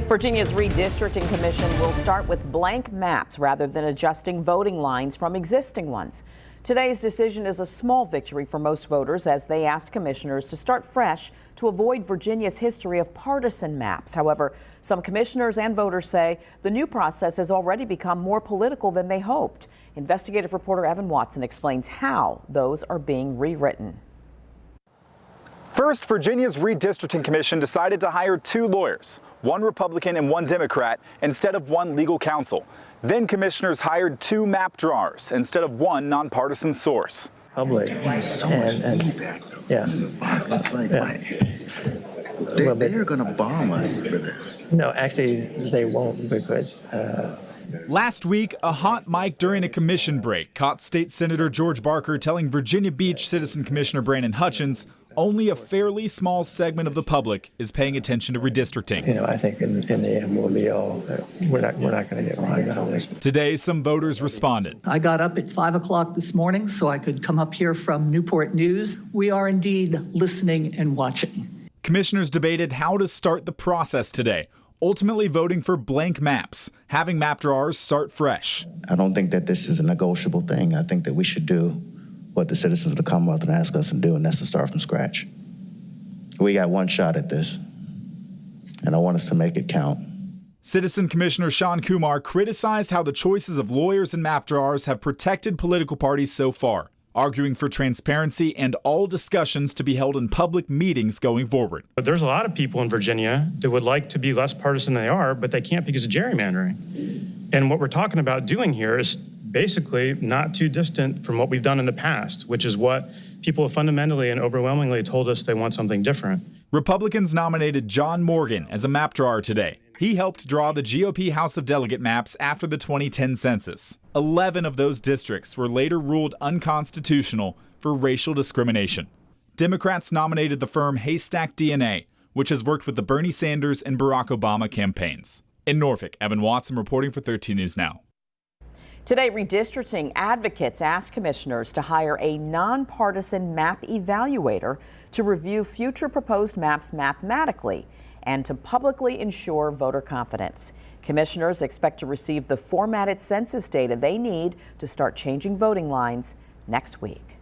Virginia's Redistricting Commission will start with blank maps rather than adjusting voting lines from existing ones. Today's decision is a small victory for most voters as they asked commissioners to start fresh to avoid Virginia's history of partisan maps. However, some commissioners and voters say the new process has already become more political than they hoped. Investigative reporter Evan Watson explains how those are being rewritten. First, Virginia's Redistricting Commission decided to hire 2 lawyers, one Republican and one Democrat, instead of one legal counsel. Then commissioners hired 2 map drawers instead of one nonpartisan source. Public. So much feedback, though. Yeah. It's like, they're going to bomb us for this. No, actually, they won't because. Last week, a hot mic during a commission break caught State Senator George Barker telling Virginia Beach Citizen Commissioner Brandon Hutchins only a fairly small segment of the public is paying attention to redistricting. You know, I think in the end we'll be all, we're not going to get behind on this. Today, some voters responded. I got up at 5 o'clock this morning so I could come up here from Newport News. We are indeed listening and watching. Commissioners debated how to start the process today, ultimately voting for blank maps, having map drawers start fresh. I don't think that this is a negotiable thing. I think that we should do what the citizens of the Commonwealth ask us to do, and that's to start from scratch. We got one shot at this, and I want us to make it count. Citizen Commissioner Sean Kumar criticized how the choices of lawyers and map drawers have protected political parties so far, arguing for transparency and all discussions to be held in public meetings going forward. But there's a lot of people in Virginia that would like to be less partisan than they are, but they can't because of gerrymandering. And what we're talking about doing here is basically not too distant from what we've done in the past, which is what people have fundamentally and overwhelmingly told us they want something different. Republicans nominated John Morgan as a map drawer today. He helped draw the GOP House of Delegate maps after the 2010 census. 11 of those districts were later ruled unconstitutional for racial discrimination. Democrats nominated the firm Haystack DNA, which has worked with the Bernie Sanders and Barack Obama campaigns. In Norfolk, Evan Watson reporting for 13 News Now. Today, redistricting advocates asked commissioners to hire a nonpartisan map evaluator to review future proposed maps mathematically and to publicly ensure voter confidence. Commissioners expect to receive the formatted census data they need to start changing voting lines next week.